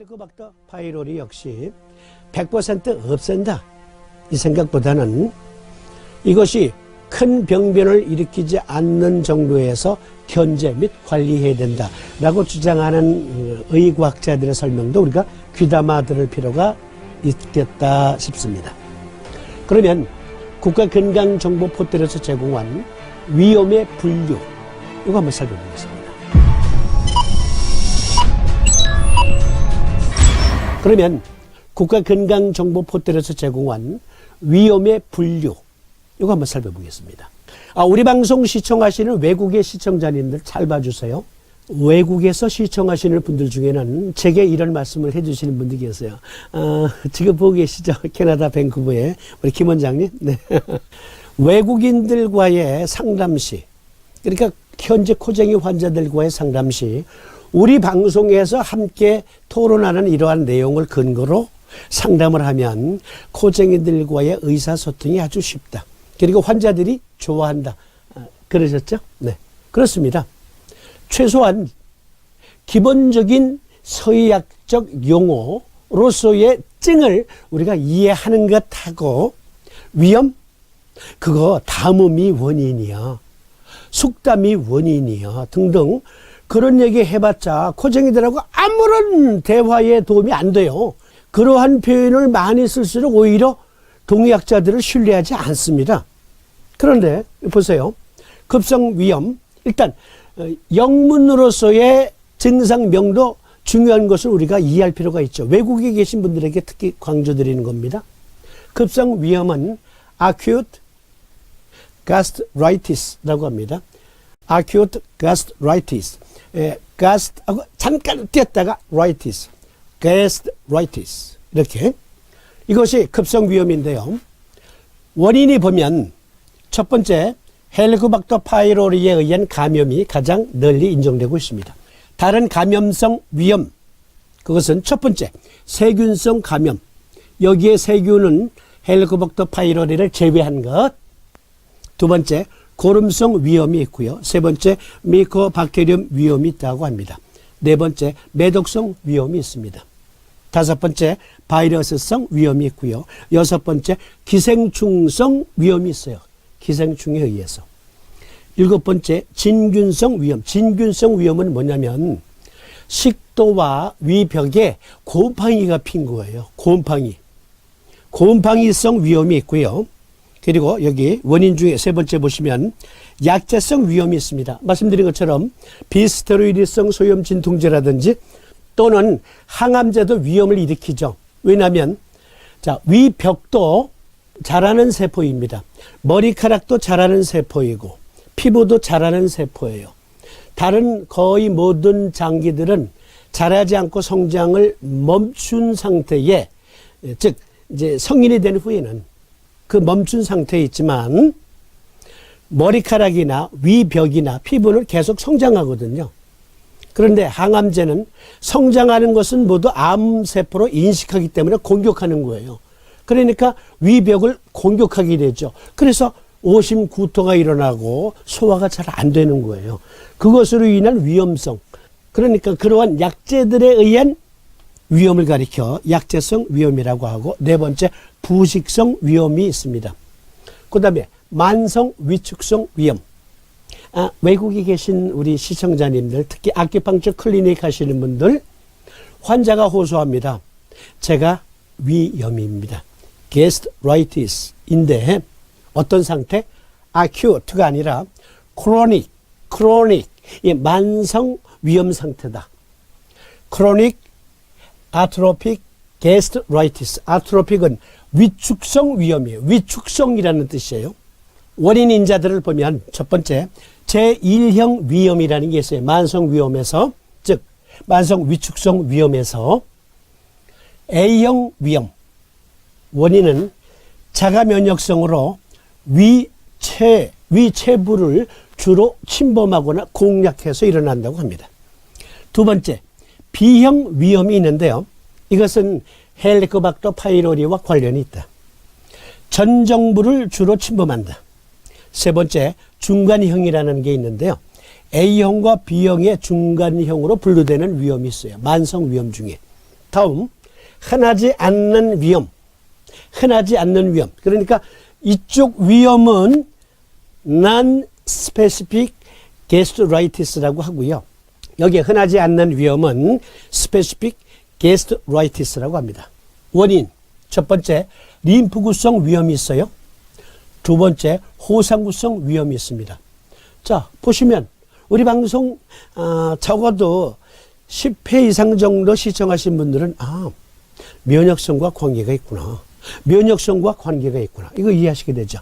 헬리코박터 파이로리 역시 100% 없앤다 이 생각보다는 이것이 큰 병변을 일으키지 않는 정도에서 견제 및 관리해야 된다라고 주장하는 의과학자들의 설명도 우리가 귀담아 들을 필요가 있겠다 싶습니다. 그러면 국가건강정보 포털에서 제공한 위험의 분류 이거 한번 살펴보겠습니다. 그러면 국가건강정보 포털에서 제공한 위험의 분류 이거 한번 살펴보겠습니다. 우리 방송 시청하시는 외국의 시청자님들 잘 봐주세요. 외국에서 시청하시는 분들 중에는 제게 이런 말씀을 해주시는 분들이 계세요. 지금 보고 계시죠? 캐나다 밴쿠버에 우리 김 원장님. 네. 외국인들과의 상담시, 그러니까 현재 코쟁이 환자들과의 상담시 우리 방송에서 함께 토론하는 이러한 내용을 근거로 상담을 하면 코쟁이들과의 의사소통이 아주 쉽다. 그리고 환자들이 좋아한다. 그러셨죠? 네. 그렇습니다. 최소한 기본적인 서의학적 용어로서의 증을 우리가 이해하는 것하고 위험? 그거 담음이 원인이야. 숙담이 원인이야. 등등 그런 얘기 해봤자 코쟁이들하고 아무런 대화에 도움이 안 돼요. 그러한 표현을 많이 쓸수록 오히려 동의학자들을 신뢰하지 않습니다. 그런데 보세요. 급성위험 일단 영문으로서의 증상명도 중요한 것을 우리가 이해할 필요가 있죠. 외국에 계신 분들에게 특히 강조드리는 겁니다. 급성위험은 acute gastritis라고 합니다. acute gastritis. 가스하고 잠깐 띄었다가 라이티스, 가스트라이티스 이렇게 이것이 급성위험인데요. 원인이 보면 첫 번째 헬리코박터 파이로리에 의한 감염이 가장 널리 인정되고 있습니다. 다른 감염성 위험 그것은 첫 번째 세균성 감염 여기에 세균은 헬리코박터 파이로리를 제외한 것. 두 번째 고름성 위험이 있고요. 세 번째 미코박테리움 위험이 있다고 합니다. 네 번째 매독성 위험이 있습니다. 다섯 번째 바이러스성 위험이 있고요. 여섯 번째 기생충성 위험이 있어요. 기생충에 의해서. 일곱 번째 진균성 위험. 진균성 위험은 뭐냐면 식도와 위벽에 곰팡이가 핀 거예요. 곰팡이. 곰팡이성 위험이 있고요. 그리고 여기 원인 중에 세 번째 보시면 약제성 위험이 있습니다. 말씀드린 것처럼 비스테로이드성 소염 진통제라든지 또는 항암제도 위험을 일으키죠. 왜냐하면 위벽도 자라는 세포입니다. 머리카락도 자라는 세포이고 피부도 자라는 세포예요. 다른 거의 모든 장기들은 자라지 않고 성장을 멈춘 상태에 즉 이제 성인이 된 후에는 그 멈춘 상태에 있지만 머리카락이나 위벽이나 피부는 계속 성장하거든요. 그런데 항암제는 성장하는 것은 모두 암세포로 인식하기 때문에 공격하는 거예요. 그러니까 위벽을 공격하게 되죠. 그래서 오심구토가 일어나고 소화가 잘 안 되는 거예요. 그것으로 인한 위험성. 그러니까 그러한 약제들에 의한 위험을 가리켜 약제성 위험이라고 하고 네 번째 부식성 위험이 있습니다. 그 다음에 만성 위축성 위험. 외국에 계신 우리 시청자님들 특히 아큐펑처 클리닉 하시는 분들 환자가 호소합니다. 제가 위염입니다. gastritis인데 어떤 상태? acute가 아니라 chronic 이 만성 위험 상태다. chronic atrophic gastritis. atrophic은 위축성 위험이에요. 위축성이라는 뜻이에요. 원인 인자들을 보면 첫 번째 제1형 위험이라는 게 있어요. 만성 위험에서 즉 만성 위축성 위험에서 A형 위험 원인은 자가 면역성으로 위체부를 주로 침범하거나 공략해서 일어난다고 합니다. 두 번째 B형 위험이 있는데요. 이것은 헬리코박터 파이로리와 관련이 있다. 전정부를 주로 침범한다. 세 번째 중간형이라는 게 있는데요. A형과 B형의 중간형으로 분류되는 위험이 있어요. 만성 위험 중에. 다음, 흔하지 않는 위험. 흔하지 않는 위험. 그러니까 이쪽 위험은 non-specific gastritis라고 하고요. 여기에 흔하지 않는 위험은 specific gastritis라고 합니다. 원인, 첫 번째, 림프구성 위험이 있어요. 두 번째, 호상구성 위험이 있습니다. 자, 보시면 우리 방송 적어도 10회 이상 정도 시청하신 분들은 면역성과 관계가 있구나. 면역성과 관계가 있구나. 이거 이해하시게 되죠.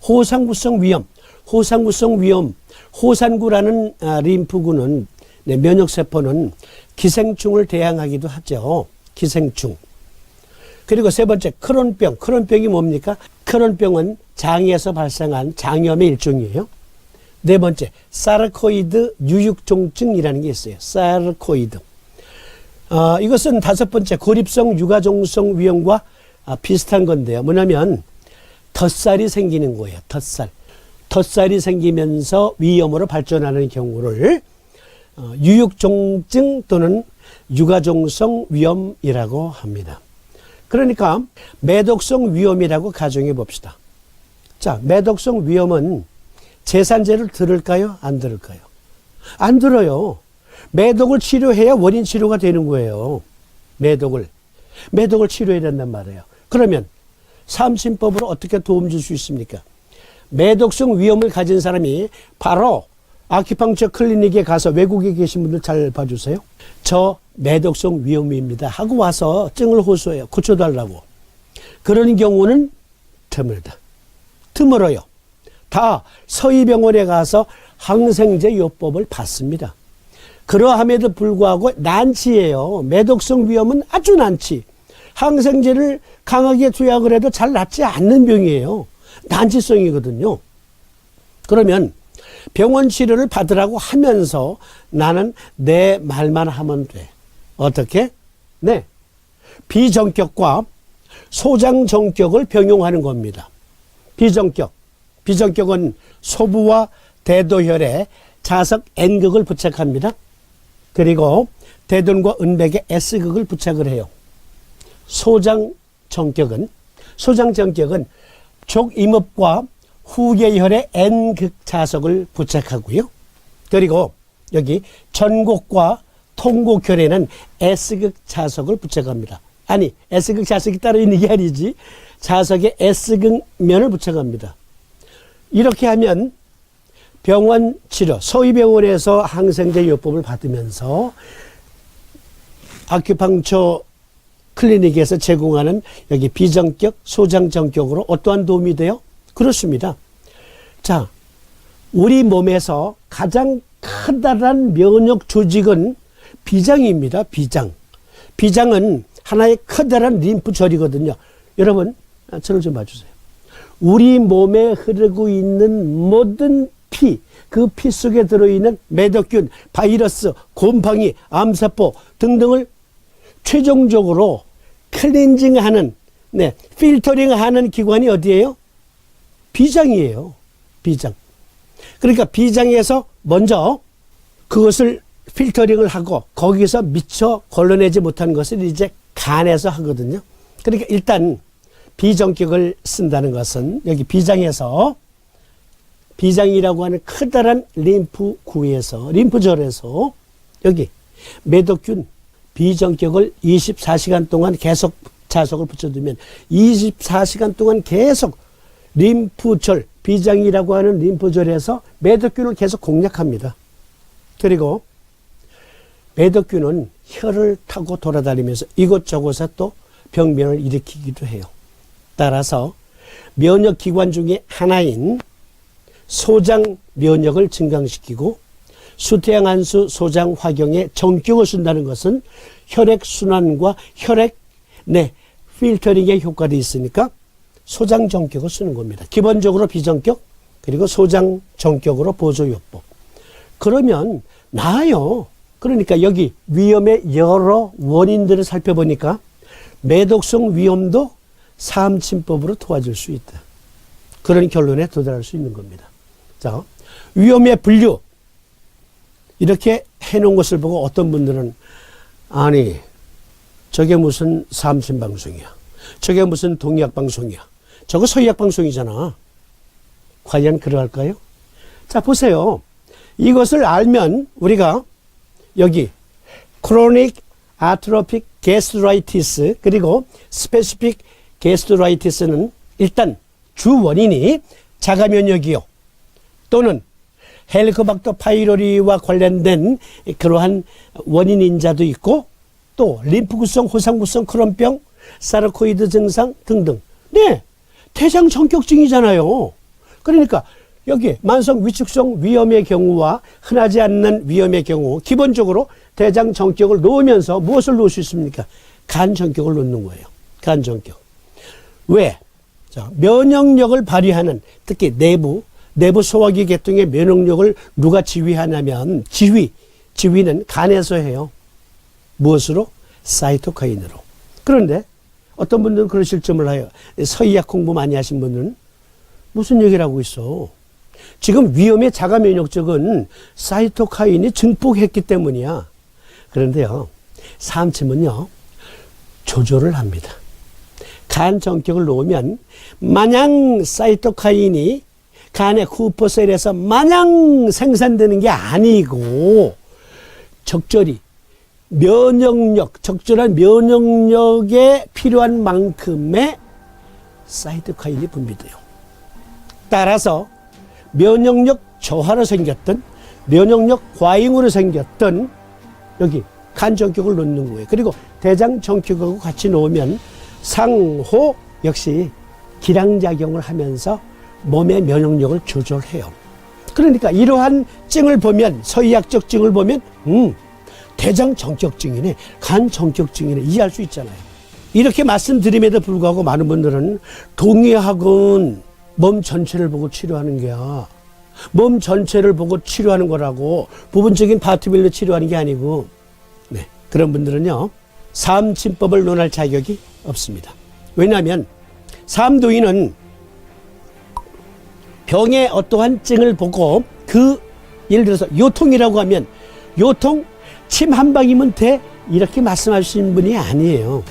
호상구성 위험, 호상구성 위험, 호산구라는 림프구는 면역세포는 기생충을 대항하기도 하죠. 기생충. 그리고 세 번째, 크론병. 크론병이 뭡니까? 크론병은 장에서 발생한 장염의 일종이에요. 네 번째, 사르코이드 유육종증이라는 게 있어요. 사르코이드. 이것은 다섯 번째, 고립성 유가종성 위험과 비슷한 건데요. 뭐냐면 덧살이 생기는 거예요. 덧살. 덧살이 생기면서 위염으로 발전하는 경우를 유육종증 또는 유가종성 위염이라고 합니다. 그러니까 매독성 위염이라고 가정해 봅시다. 자, 매독성 위염은 제산제를 들을까요? 안 들을까요? 안 들어요. 매독을 치료해야 원인 치료가 되는 거예요. 매독을 치료해야 된단 말이에요. 그러면 삼신법으로 어떻게 도움 줄 수 있습니까? 매독성 위염을 가진 사람이 바로 아큐펑처 클리닉에 가서, 외국에 계신 분들 잘 봐주세요. 저 매독성 위염입니다 하고 와서 증을 호소해요. 고쳐달라고. 그런 경우는 드물어요. 다 서희병원에 가서 항생제 요법을 받습니다. 그러함에도 불구하고 난치예요. 매독성 위염은 아주 난치. 항생제를 강하게 투약을 해도 잘 낫지 않는 병이에요. 난치성이거든요. 그러면 병원 치료를 받으라고 하면서 나는 내 말만 하면 돼. 어떻게? 네. 비정격과 소장정격을 병용하는 겁니다. 비정격은 소부와 대도혈에 자석 N극을 부착합니다. 그리고 대둔과 은백에 S극을 부착을 해요. 소장정격은 족임읍과 후계혈에 N극 자석을 부착하고요. 그리고 여기 전곡과 통곡혈에는 S극 자석을 부착합니다. 아니, S극 자석이 따로 있는 게 아니지. 자석에 S극 면을 부착합니다. 이렇게 하면 병원 치료, 서희병원에서 항생제 요법을 받으면서 아큐펑처 클리닉에서 제공하는 여기 비정격, 소장정격으로 어떠한 도움이 돼요? 그렇습니다. 자, 우리 몸에서 가장 커다란 면역 조직은 비장입니다. 비장은 하나의 커다란 림프절이거든요. 여러분, 저를 좀 봐주세요. 우리 몸에 흐르고 있는 모든 그 피 속에 들어있는 매독균, 바이러스, 곰팡이, 암세포 등등을 최종적으로 클렌징하는, 필터링하는 기관이 어디예요? 비장이에요. 비장. 그러니까 비장에서 먼저 그것을 필터링을 하고 거기서 미처 걸러내지 못한 것을 이제 간에서 하거든요. 그러니까 일단 비정격을 쓴다는 것은 여기 비장이라고 하는 커다란 림프절에서 여기 매독균 비정격을 24시간 동안 계속 자석을 붙여두면 24시간 동안 계속 림프절, 비장이라고 하는 림프절에서 매독균을 계속 공략합니다. 그리고 매독균은 혈을 타고 돌아다니면서 이곳저곳에 또 병변을 일으키기도 해요. 따라서 면역기관 중에 하나인 소장 면역을 증강시키고 수태양한수 소장 화경에 정격을 쓴다는 것은 혈액순환과 혈액 필터링의 효과도 있으니까 소장 정격을 쓰는 겁니다. 기본적으로 비정격, 그리고 소장 정격으로 보조요법. 그러면 나아요. 그러니까 여기 위험의 여러 원인들을 살펴보니까 매독성 위험도 삼침법으로 도와줄 수 있다. 그런 결론에 도달할 수 있는 겁니다. 자, 위험의 분류. 이렇게 해놓은 것을 보고 어떤 분들은 아니 저게 무슨 삼신 방송이야. 저게 무슨 동의학 방송이야. 저거 서의학 방송이잖아. 과연 그러할까요? 자, 보세요. 이것을 알면 우리가 여기 chronic atrophic gastritis 그리고 specific gastritis는 일단 주 원인이 자가면역이요. 또는 헬리코박터 파이로리와 관련된 그러한 원인 인자도 있고 또 림프구성, 호상구성, 크론병, 사르코이드 증상 등등. 네, 대장 정격증이잖아요. 그러니까 여기 만성 위축성 위염의 경우와 흔하지 않는 위염의 경우 기본적으로 대장 정격을 놓으면서 무엇을 놓을 수 있습니까? 간 정격을 놓는 거예요. 간 정격. 왜? 자, 면역력을 발휘하는 특히 내부 소화기 계통의 면역력을 누가 지휘하냐면 지휘는 간에서 해요. 무엇으로? 사이토카인으로. 그런데 어떤 분들은 그러실 점을 해요. 서의학 공부 많이 하신 분들은 무슨 얘기를 하고 있어? 지금 위험의 자가 면역적은 사이토카인이 증폭했기 때문이야. 그런데요, 삼침은요, 조절을 합니다. 간 정격을 놓으면 마냥 사이토카인이 간의 쿠퍼셀에서 마냥 생산되는 게 아니고 적절히 적절한 면역력에 필요한 만큼의 사이토카인이 분비돼요. 따라서 면역력 저하로 생겼던 면역력 과잉으로 생겼던 여기 간 정격을 놓는 거예요. 그리고 대장 정격하고 같이 놓으면 상호 역시 기량작용을 하면서 몸의 면역력을 조절해요. 그러니까 이러한 증을 보면 서의학적 증을 보면 대장 정격증이네, 간 정격증이네 이해할 수 있잖아요. 이렇게 말씀드림에도 불구하고 많은 분들은 동의학은 몸 전체를 보고 치료하는 거야. 몸 전체를 보고 치료하는 거라고 부분적인 파트별로 치료하는 게 아니고 네, 그런 분들은요 삼침법을 논할 자격이 없습니다. 왜냐하면 삼도인은 병의 어떠한 증을 보고 예를 들어서 요통이라고 하면 요통 침 한 방이면 돼 이렇게 말씀하시는 분이 아니에요.